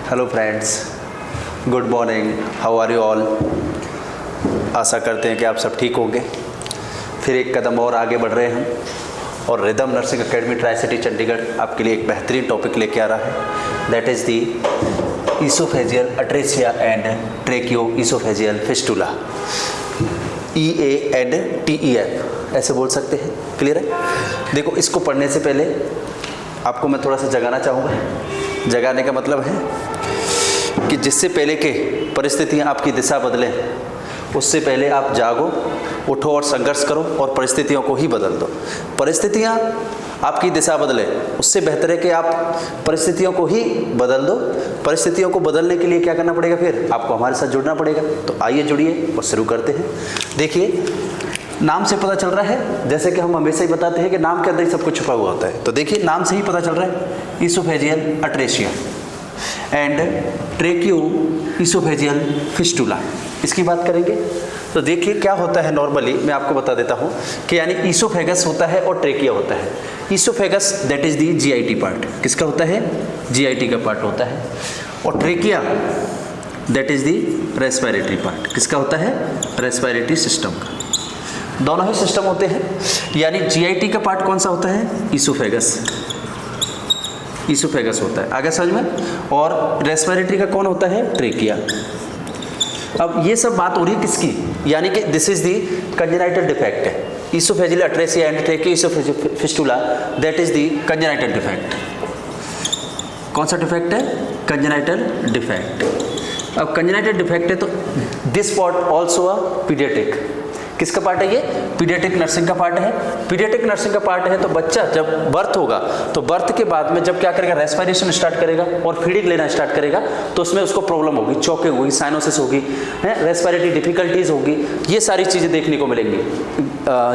Hello friends, good morning, how are you all. आशा करते हैं कि आप सब ठीक होंगे। फिर एक कदम और आगे बढ़ रहे हैं हम और rhythm nursing academy tri city Chandigarh आपके लिए एक बेहतरीन टॉपिक लेके आ रहा है, that is the oesophageal atresia and tracheo oesophageal fistula, EANTEF ऐसे बोल सकते हैं। क्लियर है? देखो, इसको पढ़ने से पहले आपको मैं थोड़ा सा जगाना चाहूँगा। जगाने का मतलब है कि जिससे पहले के परिस्थितियाँ आपकी दिशा बदलें, उससे पहले आप जागो, उठो और संघर्ष करो और परिस्थितियों को ही बदल दो। परिस्थितियाँ आपकी दिशा बदले, उससे बेहतर है कि आप परिस्थितियों को ही बदल दो। परिस्थितियों को बदलने के लिए क्या करना पड़ेगा? फिर आपको हमारे साथ जुड़ना पड़ेगा। तो आइए जुड़िए और शुरू करते हैं। देखिए, नाम से पता चल रहा है, जैसे कि हम हमेशा ही बताते हैं कि नाम के अंदर ही सब कुछ छुपा हुआ होता है। तो देखिए, नाम से ही पता चल रहा है, oesophageal atresia and tracheo oesophageal fistula. इसकी बात करेंगे तो देखिए क्या होता है। नॉर्मली मैं आपको बता देता हूँ कि यानी ईसोफेगस होता है और ट्रेकिया होता है। Oesophagus that is the GIT part, किसका होता है? GIT का पार्ट होता है। और trachea that is the respiratory part, किसका होता है? रेस्पिरेटरी सिस्टम का। दोनों ही सिस्टम होते हैं। यानी GIT का पार्ट कौन सा होता है? ईसोफेगस, ईसोफेगस होता है। आगे समझ में। और रेस्पिरेटरी का कौन होता है? ट्रेकिया। अब ये सब बात हो रही है किसकी? यानी कि this is the congenital defect है। Oesophageal atresia and tracheo oesophageal fistula that is the congenital defect. कौन सा डिफेक्ट है? Congenital defect. अब कंजेनाइटल डिफेक्ट है तो this part also a paediatric. किसका पार्ट है ये? पीडियाट्रिक नर्सिंग का पार्ट है। पीडियाट्रिक नर्सिंग का पार्ट है तो बच्चा जब बर्थ होगा तो बर्थ के बाद में जब क्या करेगा? रेस्पिरेशन स्टार्ट करेगा और फीडिंग लेना स्टार्ट करेगा, तो उसमें उसको प्रॉब्लम होगी, चोकिंग होगी, साइनोसिस होगी, रेस्पिरेटरी डिफिकल्टीज होगी। ये सारी चीज़ें देखने को मिलेंगी।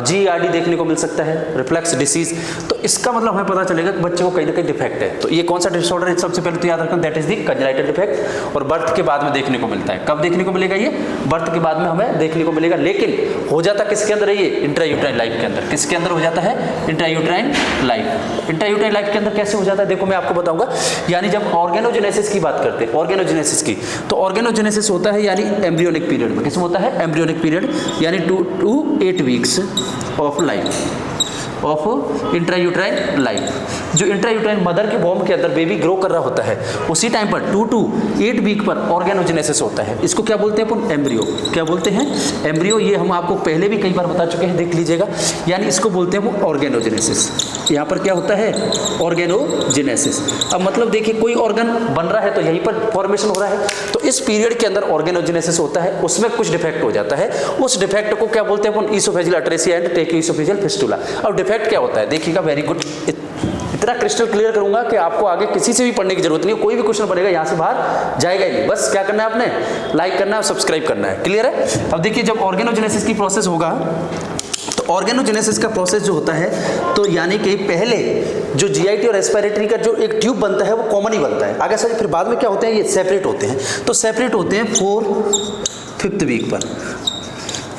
GERD देखने को मिल सकता है, रिफ्लक्स डिसीज। तो इसका मतलब हमें पता चलेगा कि बच्चे को कहीं ना कहीं डिफेक्ट है। तो ये कौन सा डिसऑर्डर है? सबसे पहले तो याद रखना, that is the congenital defect. और बर्थ के बाद में देखने को मिलता है। कब देखने को मिलेगा ये? बर्थ के बाद में हमें देखने को मिलेगा। लेकिन हो जाता किसके अंदर है ये? इंट्रायूट्राइन लाइफ के अंदर। किसके अंदर हो जाता है? Intrauterine life. इंट्रायूट्राइन लाइफ के अंदर कैसे हो जाता है? देखो मैं आपको बताऊंगा। यानी जब ऑर्गेनोजेनेसिस की बात करते हैं, ऑर्गेनोजेनेसिस की, तो ऑर्गेनोजेनेसिस होता है यानी एम्ब्रियोनिक पीरियड में। किसमें होता है? एम्ब्रियोनिक पीरियड, यानी 2 to 8 weeks of life, of intrauterine life. जो इंट्रायूट्राइन मदर के वॉम्ब के अंदर बेबी ग्रो कर रहा होता है, उसी टाइम पर 2 to 8 वीक पर ऑर्गेनोजेनेसिस होता है। इसको क्या बोलते हैं अपन? एम्ब्रियो। क्या बोलते हैं? एम्ब्रियो। ये हम आपको पहले भी कई बार बता चुके हैं, देख लीजिएगा। यानी इसको बोलते हैं वो ऑर्गेनोजेनेसिस। यहाँ पर क्या होता है? ऑर्गेनोजेनेसिस। अब मतलब देखिए, कोई ऑर्गन बन रहा है तो यहीं पर फॉर्मेशन हो रहा है, तो इस पीरियड के अंदर ऑर्गेनोजेनेसिस होता है, उसमें कुछ डिफेक्ट हो जाता है। उस डिफेक्ट को क्या बोलते हैं अपन? Oesophageal atresia and tracheo oesophageal fistula. अब डिफेक्ट क्या होता है देखिएगा, वेरी गुड। इतना क्रिस्टल क्लियर करूंगा कि आपको आगे किसी से भी पढ़ने की जरूरत नहीं है। कोई भी क्वेश्चन बनेगा यहाँ से बाहर जाएगा ही नहीं। बस क्या करना है आपने? लाइक करना है और सब्सक्राइब करना है। क्लियर है? अब देखिए, जब ऑर्गेनोजेनेसिस की प्रोसेस होगा तो ऑर्गेनोजेनेसिस का प्रोसेस जो होता है, तो यानी कि पहले जो GIT और रेस्पिरेटरी का जो एक ट्यूब बनता है वो कॉमन ही बनता है। आगे सर फिर बाद में क्या होते हैं? ये सेपरेट होते हैं। तो सेपरेट होते हैं 4th वीक पर,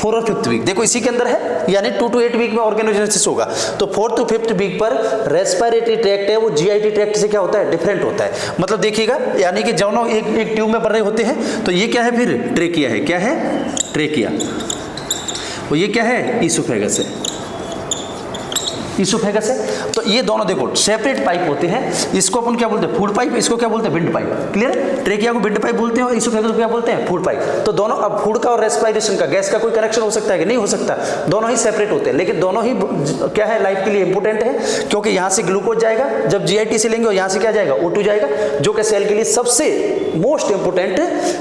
4 और 5th वीक। देखो इसी के अंदर है, यानी 2 to 8 वीक में ऑर्गेनोजेनेसिस होगा। तो 4th to 5th वीक पर रेस्पिरेटरी ट्रैक्ट है वो GIT ट्रैक्ट से क्या होता है? डिफरेंट होता है। मतलब देखिएगा, यानी कि दोनों एक ट्यूब में बन रहे होते हैं। तो ये क्या है? फिर ट्रेकिया है। क्या है? ट्रेकिया। और ये क्या है? ईसोफेगस है। ईसोफेगस है। तो ये दोनों देखो सेपरेट पाइप होते हैं। इसको अपन क्या बोलते हैं? Food pipe. इसको क्या बोलते हैं? Wind pipe. क्लियर है? ट्रेकिया को विंड पाइप बोलते हैं और ईसोफेगस को क्या बोलते हैं? Food pipe. तो दोनों, अब फूड का और रेस्पिरेशन का, गैस का कोई कनेक्शन हो सकता है कि नहीं हो सकता? दोनों ही सेपरेट होते हैं, लेकिन दोनों ही क्या है? लाइफ के लिए इंपॉर्टेंट है, क्योंकि यहाँ से ग्लूकोज जाएगा जब GIT से लेंगे और यहाँ से क्या जाएगा? O2 जाएगा, जो कि सेल के लिए सबसे मोस्ट इंपोर्टेंट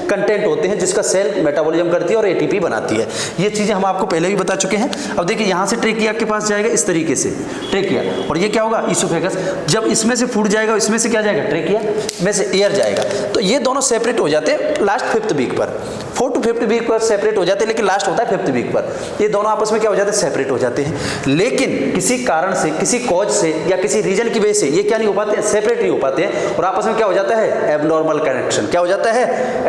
कंटेंट होते हैं, जिसका सेल मेटाबॉलिज्म करती है और ATP बनाती है। ये चीजें हम आपको पहले भी बता चुके हैं। अब देखिए, यहाँ से ट्रेकिया के पास जाएगा इस तरीके से, ट्रेकिया, और ये क्या होगा? ईसोफेगस। जब इसमें से फूड जाएगा, इसमें से क्या जाएगा? ट्रेकिया में से एयर जाएगा। तो ये दोनों सेपरेट हो जाते हैं लास्ट 5th वीक पर। 4 to 5th वीक पर सेपरेट हो जाते हैं, लेकिन लास्ट होता है 5th वीक पर। ये दोनों आपस में क्या हो जाते हैं? सेपरेट हो जाते हैं। लेकिन किसी कारण से, किसी कॉज से या किसी रीजन की वजह से ये क्या नहीं हो पाते हैं? सेपरेट नहीं हो पाते हैं, और आपस में क्या हो जाता है? Abnormal connection. क्या हो जाता है?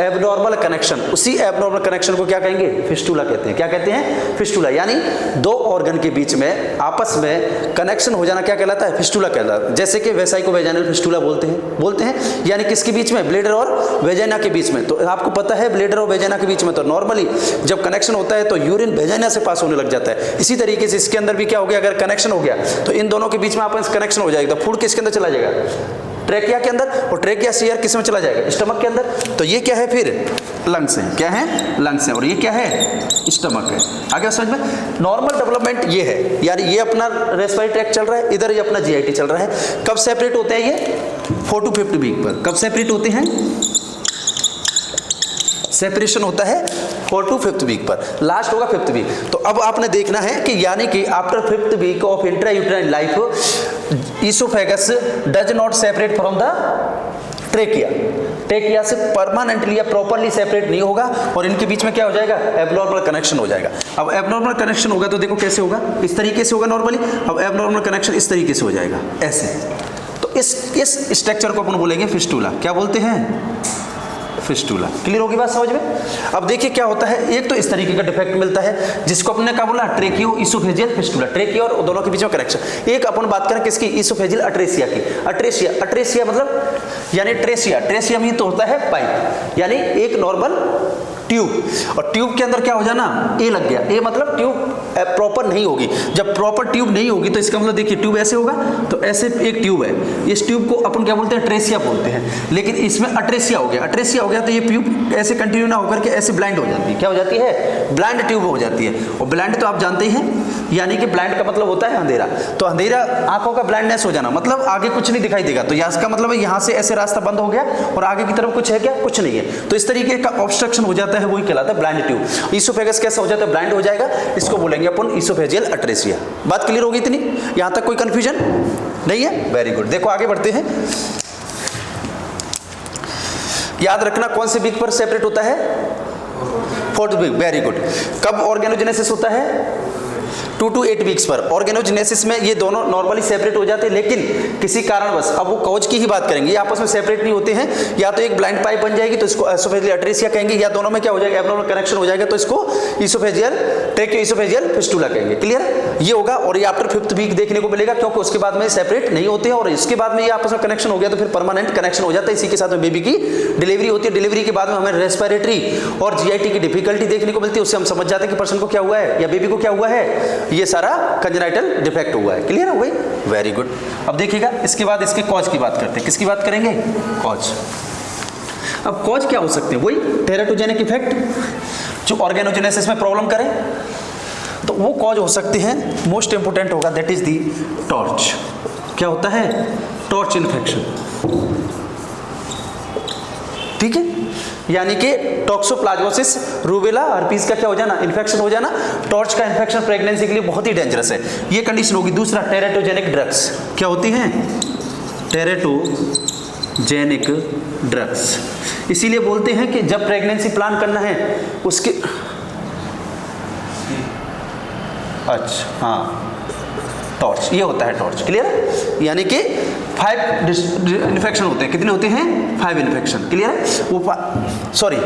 Abnormal connection. उसी एबनॉर्मल कनेक्शन को क्या कहेंगे? फिस्टुला कहते हैं। क्या कहते हैं? फिस्टुला। यानी दो ऑर्गन के बीच में आपस में कनेक्शन हो जाना क्या कहलाता है? फिस्टुला कहलाता है। जैसे कि वेसाई को वेजाइनल फिस्टुला बोलते हैं, यानी किसके बीच में? ब्लेडर और वेजाइना के बीच में। तो आपको पता है ब्लेडर और वेजाइना के बीच में तो नॉर्मली जब कनेक्शन होता है तो यूरिन वेजाइना से पास होने लग जाता है। इसी तरीके से इसके अंदर भी क्या हो गया, अगर कनेक्शन हो गया तो इन दोनों के बीच में आपस कनेक्शन हो जाएगा, तो फूड किसके अंदर चला जाएगा? ट्रेकिया के अंदर, और ट्रेकिया से एयर किस में चला जाएगा? स्टमक के अंदर। तो ये क्या है फिर? लंग्स है। क्या है? लंग्स है। और ये क्या है? स्टमक है। आगे समझ में? नॉर्मल डेवलपमेंट ये है, यानी ये अपना रेस्पिरेटरी ट्रैक्ट चल रहा है, इधर ये अपना जीआईटी चल रहा है। कब सेपरेट होते हैं ये? 4 to 5 वीक पर। कब सेपरेट होते हैं? सेपरेशन होता है 4 to 5 वीक पर, लास्ट होगा 5th वीक। तो अब आपने देखना है कि यानी कि after 5th week of intrauterine life oesophagus does not separate from the trachea. Trachea से परमानेंटली या प्रॉपरली सेपरेट नहीं होगा और इनके बीच में क्या हो जाएगा? एब्नॉर्मल कनेक्शन हो जाएगा। अब एब्नॉर्मल कनेक्शन होगा तो देखो कैसे होगा, इस तरीके से होगा नॉर्मली। अब एब्नॉर्मल कनेक्शन इस तरीके से हो जाएगा, ऐसे। तो इस स्ट्रक्चर को अपन बोलेंगे फिस्टुला। क्या बोलते हैं? फिस्टुला। क्लियर होगी बात समझ में? अब देखिए क्या होता है, एक तो इस तरीके का डिफेक्ट मिलता है जिसको अपने क्या बोला? ट्रेकियो इसोफेजियल फिस्टुला। ट्रेकिया और दोनों के बीच में कनेक्शन। एक अपन बात करें किसकी? इसोफेजियल अट्रेसिया की। अट्रेसिया मतलब यानी ट्रेसिया में तो होता है पाइप, यानी एक नॉर्मल ट्यूब, और ट्यूब के अंदर क्या हो जाना? ए लग गया। ए मतलब ट्यूब प्रॉपर नहीं होगी। जब प्रॉपर ट्यूब नहीं होगी तो इसका मतलब देखिए ट्यूब ऐसे होगा, तो ऐसे एक ट्यूब है, इस ट्यूब को अपन क्या बोलते हैं? ट्रेसिया बोलते हैं। लेकिन इसमें अट्रेसिया हो गया तो ये ट्यूब ऐसे कंटिन्यू ना होकर के ऐसे ब्लाइंड हो जाती है। क्या हो जाती है? ब्लाइंड ट्यूब हो जाती है। और ब्लाइंड तो आप जानते ही हैं, यानी कि ब्लाइंड का मतलब होता है अंधेरा। तो अंधेरा, आंखों का ब्लाइंडनेस हो जाना मतलब आगे कुछ नहीं दिखाई देगा। तो इसका मतलब है यहाँ से ऐसे रास्ता बंद हो गया और आगे की तरफ कुछ है क्या? कुछ नहीं है। तो इस तरीके का ऑब्स्ट्रक्शन हो जाता है, वही कहलाता है ब्लाइंड ट्यूब। ईसोफेगस कैसा हो जाता है? ब्लाइंड हो जाएगा। इसको बोलेंगे अपन ईसोफेजियल अट्रेसिया। बात क्लियर होगी इतनी? यहाँ तक कोई कंफ्यूजन नहीं है? Very good. देखो आगे बढ़ते हैं। याद रखना कौन से वीक पर सेपरेट होता है? 4th week. Very good. कब ऑर्गेनोजेनेसिस होता है? 2 to 8 वीक्स पर। ऑर्गेनोजेनेसिस में ये दोनों नॉर्मली सेपरेट हो जाते हैं, लेकिन किसी कारणवश, अब वो कॉज की ही बात करेंगे, ये आपस में सेपरेट नहीं होते हैं। या तो एक ब्लाइंड पाइप बन जाएगी तो इसको इसोफेजियल अट्रेसिया कहेंगे, या दोनों में क्या हो जाएगा? एब्नॉर्मल कनेक्शन हो जाएगा तो इसको ट्रेकियो-इसोफेजियल फिस्टुला कहेंगे। क्लियर? ये होगा। और ये आफ्टर 5th वीक देखने को मिलेगा, क्योंकि उसके बाद में सेपरेट नहीं होते हैं, और इसके बाद में ये आपस में कनेक्शन हो गया तो फिर परमानेंट कनेक्शन हो जाता है। इसी के साथ में बेबी की डिलीवरी होती है। डिलीवरी के बाद में हमें रेस्पिरेटरी और जीआईटी की डिफिकल्टी देखने को मिलती है। उससे हम समझ जाते हैं कि पर्सन को क्या हुआ है या बेबी को क्या हुआ है, ये सारा कंजेनाइटल डिफेक्ट हुआ है। क्लियर हो गई? Very good. अब देखिएगा इसके बाद इसके कॉज की बात करते हैं। किसकी बात करेंगे? कॉज। अब कॉज क्या हो सकते हैं? वही टेराटोजेनिक इफेक्ट जो ऑर्गेनोजेनेसिस में प्रॉब्लम करे, तो वो कॉज हो सकते हैं। मोस्ट इंपोर्टेंट होगा दैट इज दी टॉर्च। क्या होता है? Torch infection. ठीक है, यानी कि टॉक्सोप्लाज्मोसिस, रूबेला, हर्पीस का क्या हो जाना? इन्फेक्शन हो जाना। टॉर्च का इन्फेक्शन प्रेगनेंसी के लिए बहुत ही डेंजरस है, ये कंडीशन होगी। दूसरा टेराटोजेनिक ड्रग्स। क्या होती हैं? Teratogenic drugs. इसीलिए बोलते हैं कि जब प्रेगनेंसी प्लान करना है उसके, अच्छा हाँ, टॉर्च, ये होता है टॉर्च। क्लियर? यानी कि 5 इन्फेक्शन होते हैं। कितने होते हैं? 5 इन्फेक्शन। क्लियर है? वो सॉरी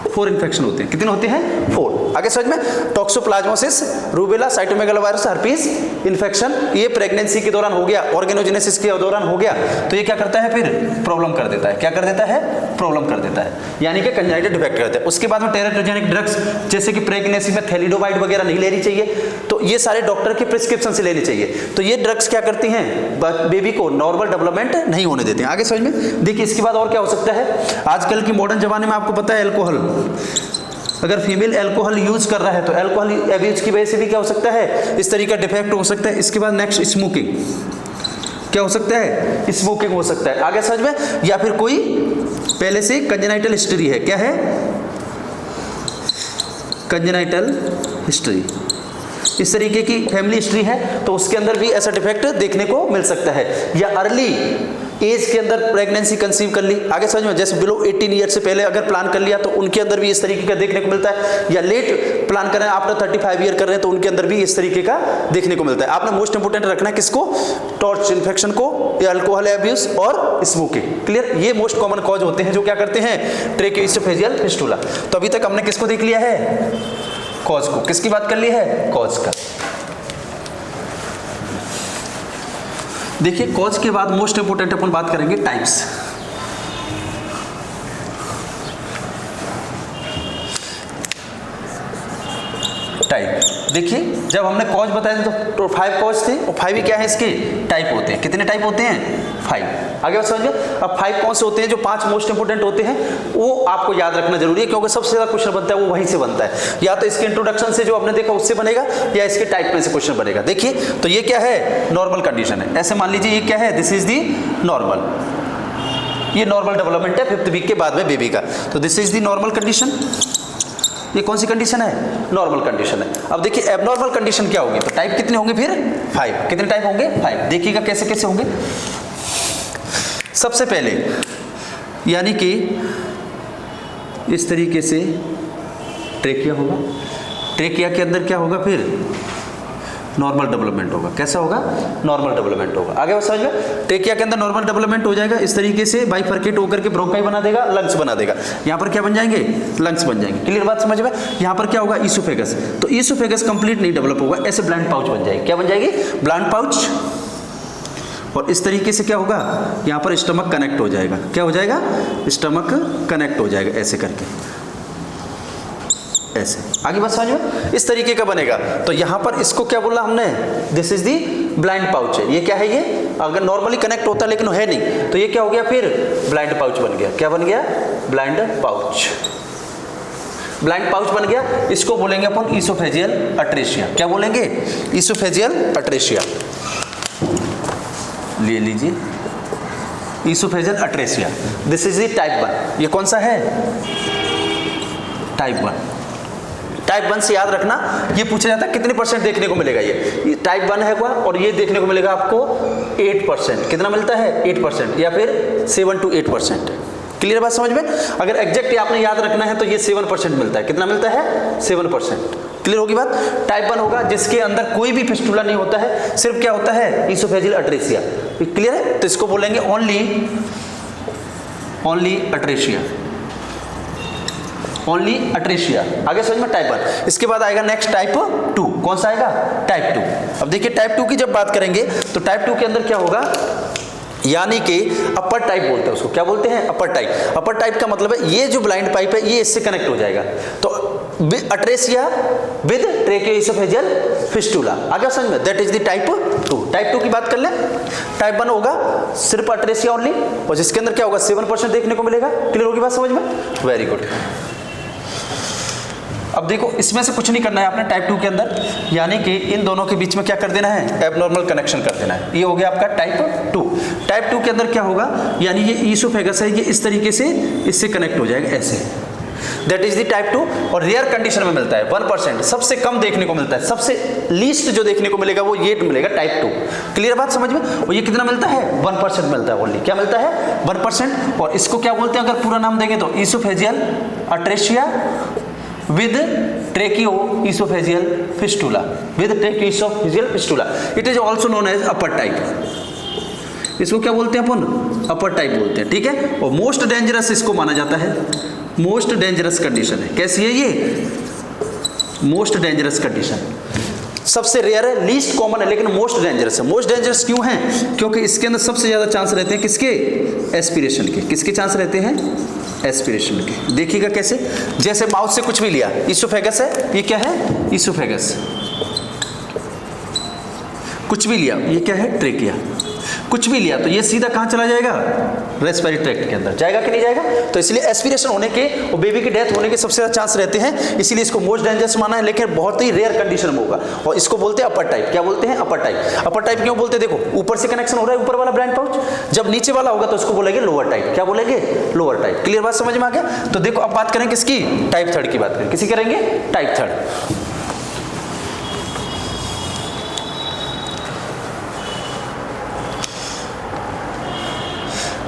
4 इन्फेक्शन होते हैं। कितने होते हैं? 4। आगे समझ में? Toxoplasmosis, rubella, cytomegalovirus, herpes infection, ये प्रेगनेंसी के दौरान हो गया, ऑर्गेनोजेनेसिस के दौरान हो गया, तो ये क्या करता है? फिर प्रॉब्लम कर देता है। क्या कर देता है? प्रॉब्लम कर देता है, यानी कि कंजेनाइटल डिफेक्ट करता है। उसके बाद में टेराटोजेनिक ड्रग्स, जैसे कि प्रेगनेंसी में थैलिडोमाइड वगैरह नहीं लेनी चाहिए, तो ये सारे डॉक्टर के प्रिस्क्रिप्शन से लेनी चाहिए। तो ये ड्रग्स क्या करती हैं? बेबी को नॉर्मल डेवलपमेंट नहीं होने देते हैं। आगे समझ में? देखिए इसके बाद और क्या हो सकता है? आजकल की मॉडर्न जमाने में आपको पता है एल्कोहल, अगर फीमेल अल्कोहल यूज कर रहा है तो अल्कोहल एब्यूज की वजह से भी क्या हो सकता है? इस तरीके का डिफेक्ट हो सकता है। इसके बाद नेक्स्ट स्मोकिंग। क्या हो सकता है? स्मोकिंग हो सकता है। आगे समझ में? या फिर कोई पहले से कंजेनाइटल हिस्ट्री है। क्या है? कंजेनाइटल हिस्ट्री, इस तरीके की फैमिली हिस्ट्री है तो उसके अंदर भी ऐसा डिफेक्ट देखने को मिल सकता है। या अर्ली एज के अंदर प्रेगनेंसी कंसीव कर ली, आगे समझ में, जैसे बिलो 18 ईयर से पहले अगर प्लान कर लिया तो उनके अंदर भी इस तरीके का देखने को मिलता है। या लेट प्लान कर रहे हैं, आफ्टर 35 ईयर कर रहे हैं, तो उनके अंदर भी इस तरीके का देखने को मिलता है। आपने मोस्ट इंपोर्टेंट रखना है किसको? टॉर्च इन्फेक्शन को, या अल्कोहल एब्यूज और स्मोकिंग। क्लियर? ये मोस्ट कॉमन कॉज होते हैं जो क्या करते हैं? ट्रेकियो-इसोफेजियल फिस्टुला। तो अभी तक हमने किसको देख लिया है? कॉज को। किसकी बात कर ली है? कॉज का। देखिए कॉज के बाद मोस्ट इंपोर्टेंट अपन बात करेंगे टाइप्स। टाइप देखिए, जब हमने कॉज बताया तो 5 कॉज थे और 5 ही क्या है इसके टाइप होते हैं। कितने टाइप होते हैं? 5। आगे बात समझिए। अब 5 कौन से होते हैं? जो 5 मोस्ट इंपोर्टेंट होते हैं वो आपको याद रखना जरूरी है, क्योंकि सबसे ज्यादा क्वेश्चन बनता है वो वहीं से बनता है, या तो इसके इंट्रोडक्शन से जो आपने देखा उससे बनेगा, या इसके टाइप में से क्वेश्चन बनेगा। देखिए तो ये क्या है? नॉर्मल कंडीशन है। ऐसे मान लीजिए ये क्या है? दिस इज दी नॉर्मल, ये नॉर्मल डेवलपमेंट है 5th वीक के बाद में बेबी का। तो this is the normal condition. ये कौन सी कंडीशन है? नॉर्मल कंडीशन है। अब देखिए एबनॉर्मल कंडीशन क्या होगी? तो टाइप कितने होंगे फिर? 5। कितने टाइप होंगे? 5। देखिएगा कैसे कैसे होंगे। सबसे पहले यानी कि इस तरीके से ट्रेकिया होगा, ट्रेकिया के अंदर क्या होगा? फिर नॉर्मल डेवलपमेंट होगा। कैसा होगा? नॉर्मल डेवलपमेंट होगा। आगे समझ में, ट्रेकिया के अंदर नॉर्मल डेवलपमेंट हो जाएगा, इस तरीके से बाइफरकेट होकर के ब्रोंकाई बना देगा, लंग्स बना देगा। यहाँ पर क्या बन जाएंगे? लंग्स बन जाएंगे। क्लियर बात समझ में? यहाँ पर क्या होगा? ईसोफेगस। तो ईसोफेगस कंप्लीट नहीं डेवलप होगा, ऐसे ब्लाइंड पाउच बन जाएगी। क्या बन जाएगी? Blind pouch. और इस तरीके से क्या होगा? यहाँ पर स्टमक कनेक्ट हो जाएगा। क्या हो जाएगा? स्टमक कनेक्ट हो जाएगा ऐसे करके, ऐसे। आगे बात समझ में? इस तरीके का बनेगा। तो यहां पर इसको क्या बोला हमने? This is the blind pouch है। ये क्या है? ये अगर नॉर्मली कनेक्ट होता लेकिन है नहीं, तो ये क्या हो गया? फिर ब्लाइंड पाउच बन गया। क्या बन गया? Blind pouch. ब्लाइंड पाउच बन गया। इसको बोलेंगे अपन ईसोफेजियल अट्रेसिया। क्या बोलेंगे? ईसोफेजियल अट्रेसिया। ले लीजिए, oesophageal अट्रेसिया। This is the type 1। ये कौन सा है? टाइप 1। टाइप 1 से याद रखना, ये पूछा जाता है कितने परसेंट देखने को मिलेगा। ये टाइप 1 है क्या? और ये देखने को मिलेगा आपको 8%। कितना मिलता है? 8%, या फिर 7 to 8%। क्लियर बात समझ में? अगर एग्जैक्ट आपने याद रखना है तो ये 7% मिलता है। कितना मिलता है? 7%। क्लियर होगी बात? टाइप 1 होगा जिसके अंदर कोई भी फिस्टुला नहीं होता है, सिर्फ क्या होता है? ईसोफेजियल अट्रेसिया। क्लियर है? तो इसको बोलेंगे ओनली अट्रेसिया। ओनली अट्रेसिया। आगे समझ में? टाइप 1। इसके बाद आएगा नेक्स्ट टाइप 2। कौन सा आएगा? टाइप 2। अब देखिए टाइप 2 की जब बात करेंगे तो टाइप 2 के अंदर क्या होगा? यानी कि अपर टाइप बोलते हैं उसको। क्या बोलते हैं? अपर टाइप। अपर टाइप का मतलब है ये जो ब्लाइंड पाइप है ये इससे कनेक्ट हो जाएगा। तो अट्रेसिया विद ट्रेकियोइसोफेजियल फिस्टुला। आगे समझ में? That is the type 2। Type 2 की बात कर ले। टाइप 1 होगा सिर्फ अट्रेसिया ओनली, और जिसके अंदर क्या होगा? 7% देखने को मिलेगा। क्लियर होगी बात समझ में? Very good. अब देखो इसमें से कुछ नहीं करना है आपने टाइप 2 के अंदर, यानी कि इन दोनों के बीच में क्या कर देना है? एबनॉर्मल कनेक्शन कर देना है। ये हो गया आपका टाइप 2। टाइप 2 के अंदर क्या होगा? यानी ये ईसोफेगस है, ये इस तरीके से इससे कनेक्ट हो जाएगा ऐसे। That is the type 2। और रेयर कंडीशन में मिलता है 1%, सबसे कम देखने को मिलता है। सबसे लीस्ट जो देखने को मिलेगा वो ये मिलेगा टाइप 2। क्लियर बात समझ में? और ये कितना मिलता है? 1% मिलता है ओनली। क्या मिलता है? 1%। और इसको क्या बोलते हैं अगर पूरा नाम देंगे तो? Oesophageal अट्रेसिया with tracheoesophageal fistula, with tracheoesophageal fistula. It is also known as upper type। इसको क्या बोलते हैं अपन? अपर टाइप बोलते हैं। ठीक है। और मोस्ट डेंजरस इसको माना जाता है, मोस्ट डेंजरस कंडीशन है। कैसी है ये? Most dangerous condition. सबसे रेयर है, लीस्ट कॉमन है, लेकिन मोस्ट डेंजरस है। मोस्ट डेंजरस क्यों है? क्योंकि इसके अंदर सबसे ज्यादा चांस रहते हैं किसके? एस्पिरेशन के। किसके चांस रहते हैं? एस्पिरेशन के। देखिएगा कैसे? जैसे माउथ से कुछ भी लिया, ईसोफेगस है, ये क्या है? ईसोफेगस। कुछ भी लिया, ये क्या है? ट्रेकिया। कुछ भी लिया तो ये सीधा कहाँ चला जाएगा? रेस्पिरेटरी ट्रैक्ट के अंदर जाएगा कि नहीं जाएगा? तो इसलिए एस्पिरेशन होने के और बेबी की डेथ होने के सबसे ज्यादा चांस रहते हैं, इसीलिए इसको मोस्ट डेंजरस माना है, लेकिन बहुत ही रेयर कंडीशन में होगा। और इसको बोलते हैं अपर टाइप। क्या बोलते हैं? अपर टाइप। अपर टाइप क्यों बोलते हैं? देखो ऊपर से कनेक्शन हो रहा है, ऊपर वाला ब्लाइंड पाउच। जब नीचे वाला होगा तो उसको बोलेंगे लोअर टाइप। क्या बोलेंगे? Lower type. क्लियर बात समझ में आ गया? तो देखो अब बात करें किसकी? टाइप 3 की बात करें। किसी करेंगे? टाइप 3।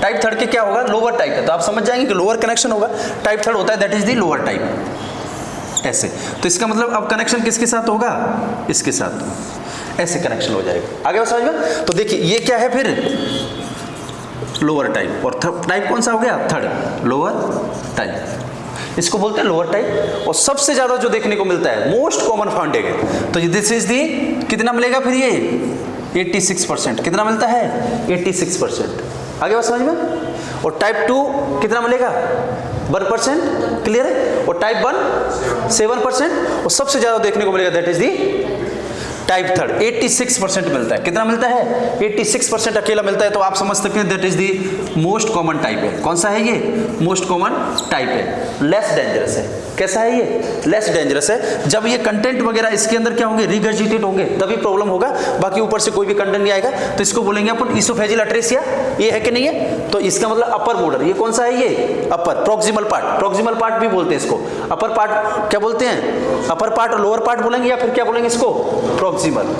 टाइप 3 के क्या होगा? लोअर टाइप है, तो आप समझ जाएंगे कि लोअर कनेक्शन होगा। टाइप 3 होता है that is the lower type. ऐसे। तो इसका मतलब अब कनेक्शन किसके साथ होगा? इसके साथ। ऐसे कनेक्शन हो जाएगा। आगे समझ में? तो देखिए ये क्या है फिर? Lower type. और टाइप कौन सा हो गया? 3, लोअर टाइप। इसको बोलते हैं लोअर टाइप। और सबसे ज्यादा जो देखने को मिलता है, मोस्ट कॉमन फाउंडेड है, तो दिस इज दी कितना मिलेगा फिर? ये 86%। कितना मिलता है? 86%। आगे बात समझ में? और टाइप 2 कितना मिलेगा? 1%। क्लियर है? और टाइप 1 7%। और सबसे ज्यादा देखने को मिलेगा दैट इज दी टाइप 3 86% मिलता है। कितना मिलता है? 86% अकेला मिलता है। तो आप समझ सकते हैं that is the most common type है। कौन सा है ये? मोस्ट कॉमन टाइप है, लेस डेंजरस है। कैसा है ये? लेस डेंजरस है। जब ये कंटेंट वगैरह इसके अंदर क्या होंगे? रिगर्जिटेट होंगे, तभी प्रॉब्लम होगा। बाकी ऊपर से कोई भी कंटेंट नहीं आएगा। तो इसको बोलेंगे अपन इसोफेजियल अट्रेसिया। ये है कि नहीं है? तो इसका मतलब अपर बॉर्डर। ये कौन सा है? ये अपर प्रोक्सिमल पार्ट। प्रोक्सिमल पार्ट भी बोलते हैं इसको। अपर पार्ट क्या बोलते हैं? अपर पार्ट और लोअर पार्ट बोलेंगे, या फिर क्या बोलेंगे इसको? प्रोक्सिमल।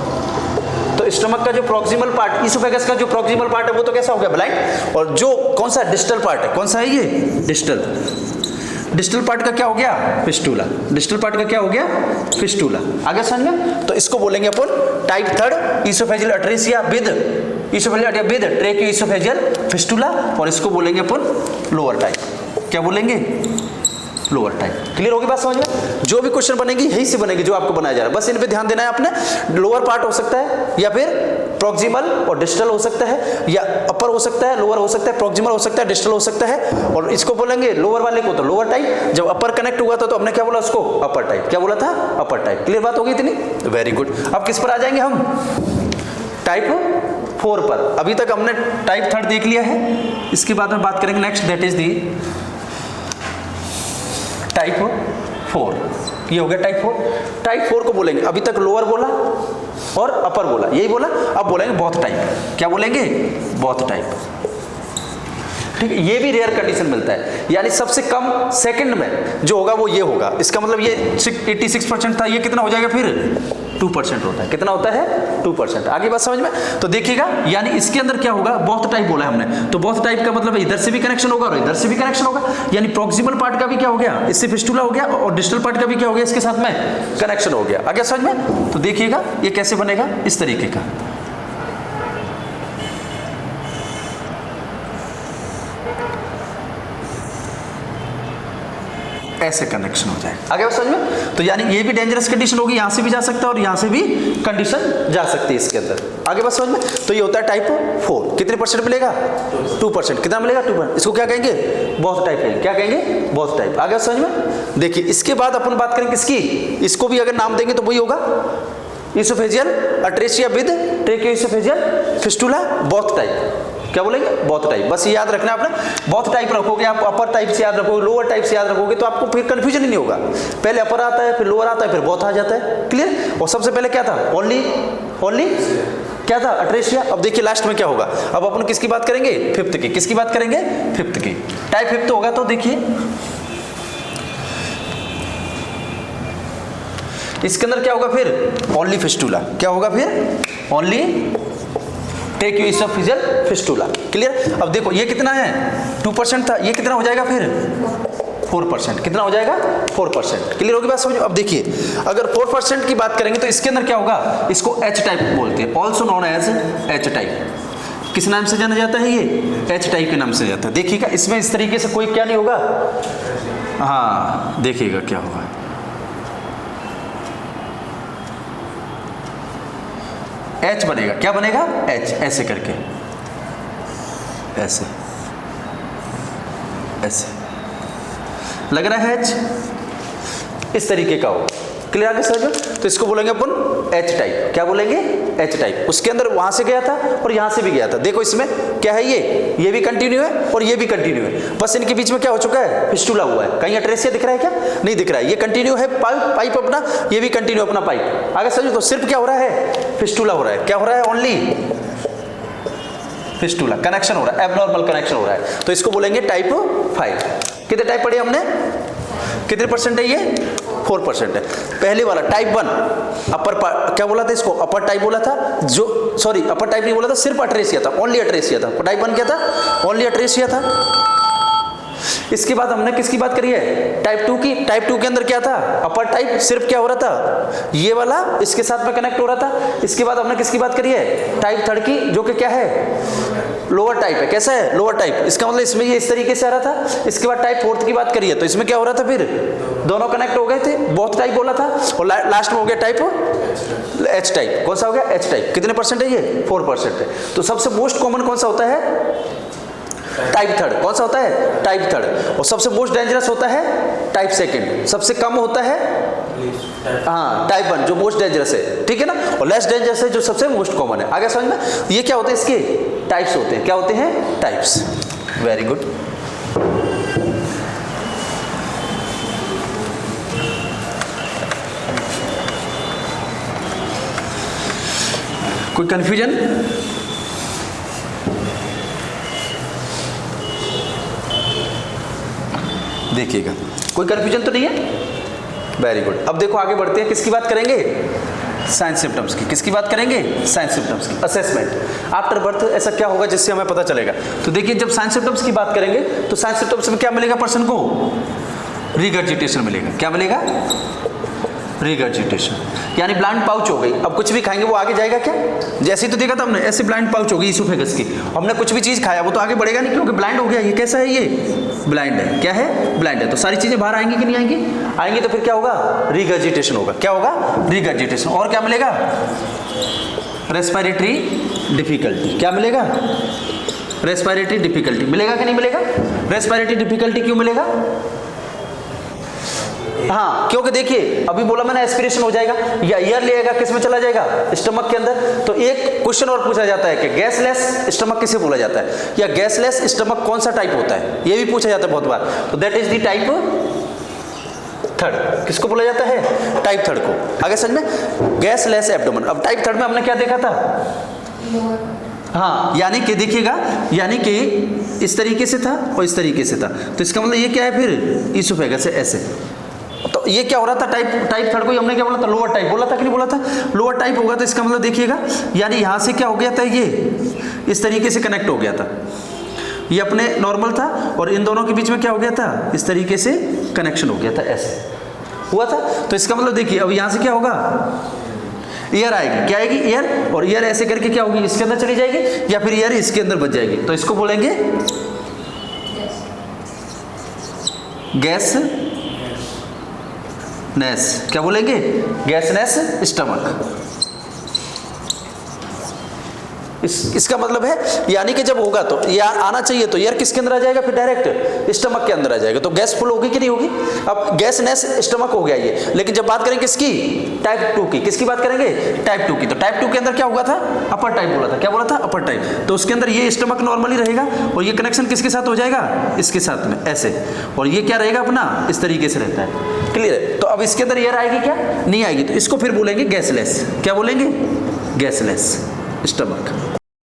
तो स्टमक का जो प्रोक्सिमल पार्ट, इसोफेगस का जो प्रोक्सिमल पार्ट है वो तो कैसा हो गया? ब्लाइंड। और जो कौन सा डिस्टल पार्ट है, कौन सा है ये? डिस्टल। डिस्टल पार्ट का क्या हो गया? फिस्टूला। डिस्टल पार्ट का क्या हो गया? फिस्टूला। आगे समझ में? तो इसको बोलेंगे अपन type 3 oesophageal atresia with tracheooesophageal fistula. और इसको बोलेंगे अपन लोअर टाइप। क्या बोलेंगे? Lower type. क्लियर होगी बात समझ में? जो भी क्वेश्चन बनेगी यही से बनेगी जो आपको बनाया जा रहा है, बस इन पे ध्यान देना है आपने। लोअर पार्ट हो सकता है, या फिर प्रोक्सिमल और डिस्टल हो सकता है, या अपर हो सकता है, लोअर हो सकता है, प्रोक्सिमल हो सकता है, डिस्टल हो सकता है। और इसको बोलेंगे लोअर वाले को तो लोअर टाइप। जब अपर कनेक्ट हुआ था तो हमने क्या बोला उसको? अपर टाइप। क्या बोला था? अपर टाइप। क्लियर बात होगी इतनी? Very good. अब किस पर आ जाएंगे हम? टाइप 4 पर। अभी तक हमने टाइप 3 देख लिया है। इसके बाद में बात करेंगे next, that is the type 4। ये हो गया टाइप 4। टाइप 4 को बोलेंगे, अभी तक लोअर बोला और अपर बोला, यही बोला। अब बोलेंगे बोथ टाइप। क्या बोलेंगे? Both type. ठीक है? ये भी रेयर कंडीशन मिलता है, यानी सबसे कम सेकंड में जो होगा वो ये होगा। इसका मतलब ये 86% था, ये कितना हो जाएगा फिर? 2% होता है। कितना होता है? 2%। आगे बात समझ में? तो देखिएगा, यानी इसके अंदर क्या होगा? बोथ टाइप बोला है हमने। तो बोथ टाइप का मतलब इधर से भी कनेक्शन होगा और इधर से भी कनेक्शन होगा। यानी प्रोक्सिमल पार्ट का भी क्या हो गया? इससे फिस्टूला हो गया, और डिस्टल पार्ट का भी क्या हो गया? इसके साथ में कनेक्शन हो गया। आगे समझ में? तो देखिएगा ये कैसे बनेगा, इस तरीके का। ऐसे कनेक्शन हो जाए। आगे बात समझ में? तो यानी ये भी डेंजरस कंडीशन होगी, यहां से भी जा सकता है और यहां से भी कंडीशन जा सकती है इसके अंदर। आगे बात समझ में? तो ये होता है टाइप 4। कितने % मिलेगा? 2%। कितना मिलेगा? 2%। इसको क्या कहेंगे? बोथ टाइप कहेंगे। क्या कहेंगे? Both type. आगे बात समझ में? देखिए, इसके बाद अपन बात करेंगे किसकी? इसको भी अगर नाम देंगे तो वही होगा oesophageal atresia with tracheooesophageal fistula both type. क्या बोलेंगे? Both type. बस ये याद रखना आपने। बोथ टाइप रखोगे आप, अपर टाइप से याद रखोगे, लोअर टाइप से याद रखोगे, तो आपको फिर कंफ्यूजन ही नहीं होगा। पहले अपर आता है, फिर लोअर आता है, फिर बोथ आ जाता है। क्लियर? और सबसे पहले क्या था? ओनली क्या था? अट्रेसिया। अब देखिए लास्ट में क्या होगा। अब अपन किसकी बात करेंगे? 5th की। किसकी बात करेंगे? 5th की। टाइप 5th होगा तो देखिए इसके अंदर क्या होगा फिर? Only fistula. क्या होगा फिर? Only tracheooesophageal fistula. क्लियर? अब देखो ये कितना है? 2% था, ये कितना हो जाएगा फिर? 4%। कितना हो जाएगा? 4%। क्लियर होगी बात समझ? अब देखिए, अगर 4% की बात करेंगे तो इसके अंदर क्या होगा? इसको H टाइप बोलते हैं, also known as H type. किस नाम से जाना जाता है? ये H टाइप के नाम से जाता है। देखिएगा इसमें इस तरीके से कोई क्या नहीं होगा। हाँ, देखिएगा क्या होगा। H बनेगा। क्या बनेगा? H। ऐसे करके, ऐसे ऐसे लग रहा है H, इस तरीके का हो। क्लियर आगे समझ में? तो इसको बोलेंगे अपन H टाइप। क्या बोलेंगे? H type. उसके अंदर वहां से गया था और यहां से भी गया था। देखो इसमें क्या है? ये भी कंटिन्यू है और ये भी कंटिन्यू है, बस इनके बीच में क्या हो चुका है? फिस्टूला हुआ है। कहीं अट्रेसिया दिख रहा है क्या? नहीं दिख रहा है। ये कंटिन्यू है पाइप अपना, ये भी कंटिन्यू अपना पाइप। आगे समझो? तो सिर्फ क्या हो रहा है? फिस्टूला हो रहा है। क्या हो रहा है? Only fistula. कनेक्शन हो रहा है, एबनॉर्मल कनेक्शन हो रहा है। तो इसको बोलेंगे टाइप 5। कितने टाइप पढ़े हमने? कितने % है ये? 4% है। पहले वाला टाइप 1 अपर क्या बोला था इसको? अपर टाइप बोला था। जो सॉरी, अपर टाइप नहीं बोला था, सिर्फ अट्रेसिया था, ओनली अट्रेसिया था। टाइप 1 क्या था? ओनली अट्रेसिया था। इसके बाद हमने किसकी बात करी है? टाइप 2 की। टाइप 2 के अंदर क्या था? अपर टाइप सिर्फ क्या हो रहा था? ये वाला इसके साथ में कनेक्ट हो रहा था। इसके बाद हमने किसकी बात करी है? टाइप 3 की, जो कि क्या है? लोअर टाइप है। कैसा है? Lower type. इसका मतलब इसमें ये इस तरीके से आ रहा था। इसके बाद टाइप 4 की बात करिए तो इसमें क्या हो रहा था? फिर दोनों कनेक्ट हो गए थे, बोथ टाइप बोला था। और लास्ट में हो गया टाइप एच टाइप। कौन सा हो गया? H type. कितने परसेंट है ये? 4% है। तो सबसे मोस्ट कॉमन कौन सा होता है? Type third. कौन सा होता है? Type third. और सबसे मोस्ट डेंजरस होता है टाइप सेकेंड। सबसे कम होता है हाँ टाइप 1 जो मोस्ट डेंजरस है, ठीक है ना, और लेस डेंजरस है जो सबसे मोस्ट कॉमन है। आगे समझ में? ये क्या होते हैं? इसके टाइप्स होते हैं। क्या होते हैं? टाइप्स। Very good. कोई कंफ्यूजन? देखिएगा, कोई कंफ्यूजन तो नहीं है? Very good. अब देखो आगे बढ़ते हैं, किसकी बात करेंगे? साइंस सिम्टम्स की। किसकी बात करेंगे? साइंस सिम्टम्स की। असेसमेंट आफ्टर बर्थ, ऐसा क्या होगा जिससे हमें पता चलेगा? तो देखिए, जब साइंस सिम्टम्स की बात करेंगे तो साइंस सिम्टम्स में क्या मिलेगा पर्सन को? रिगर्जिटेशन मिलेगा। क्या मिलेगा? रिगर्जिटेशन, यानी ब्लाइंड पाउच हो गई। अब कुछ भी खाएंगे वो आगे जाएगा क्या? जैसे ही तो देखा था हमने, ऐसे ब्लाइंड पाउच हो गई इसोफेगस की। हमने कुछ भी चीज़ खाया वो तो आगे बढ़ेगा नहीं, क्योंकि ब्लाइंड हो गया। ये कैसा है? ये ब्लाइंड है। क्या है? ब्लाइंड है। तो सारी चीज़ें बाहर आएंगी कि नहीं आएंगी? आएंगी। तो फिर क्या होगा? रिगर्जिटेशन होगा। क्या होगा? रिगर्जिटेशन। और क्या मिलेगा? Respiratory difficulty. क्या मिलेगा? रेस्पिरेटरी डिफिकल्टी मिलेगा कि नहीं मिलेगा? रेस्पिरेटरी डिफिकल्टी क्यों मिलेगा? हाँ, क्योंकि देखिए अभी बोला मैंने एस्पिरेशन हो जाएगा या एयर लेगा, किस में चला जाएगा? स्टमक के अंदर। तो एक क्वेश्चन और पूछा जाता है कि गैसलेस स्टमक किसे बोला जाता है, या गैसलेस स्टमक कौन सा टाइप होता है, ये भी पूछा जाता है बहुत बार। तो that is the type third. किसको बोला जाता है? टाइप थर्ड को। आगे समझ में? गैसलेस एब्डोमेन। अब टाइप थर्ड में हमने क्या देखा था? हाँ, यानी कि देखिएगा, यानी कि इस तरीके से था और इस तरीके से था। तो इसका मतलब ये क्या है फिर? इसोफेगस है ऐसे। तो ये क्या हो रहा था? टाइप थर्ड को हमने क्या बोला था? लोअर टाइप बोला था कि नहीं बोला था? लोअर टाइप होगा। तो इसका मतलब देखिएगा, यानी यहाँ से क्या हो गया था? ये इस तरीके से कनेक्ट हो गया था। ये अपने नॉर्मल था और इन दोनों के बीच में क्या हो गया था? इस तरीके से कनेक्शन हो गया था, ऐसे हुआ था। तो इसका मतलब देखिए, अब यहाँ से क्या होगा? एयर आएगी। क्या आएगी? एयर। और एयर ऐसे करके क्या होगी? इसके अंदर चली जाएगी, या फिर एयर इसके अंदर बच जाएगी। तो इसको बोलेंगे गैस नेस। क्या बोलेंगे? गैसनेस स्टमक। इसका मतलब है, यानी कि जब होगा तो ये आना चाहिए, तो एयर किसके अंदर आ जाएगा? फिर डायरेक्ट स्टमक के अंदर आ जाएगा। तो गैस फुल होगी कि नहीं होगी? अब गैसनेस स्टमक हो गया ये। लेकिन जब बात करेंगे किसकी? टाइप 2 की। किसकी बात करेंगे? टाइप 2 की। तो टाइप 2 के अंदर क्या हुआ था? अपर टाइप बोला था। क्या बोला था? अपर टाइप। तो उसके अंदर ये स्टमक नॉर्मली रहेगा और ये कनेक्शन किसके साथ हो जाएगा? इसके साथ में ऐसे। और ये क्या रहेगा अपना? इस तरीके से रहता है। क्लियर है? तो अब इसके अंदर एयर आएगी क्या? नहीं आएगी। तो इसको फिर बोलेंगे गैसलेस। क्या बोलेंगे? गैसलेस स्टमक।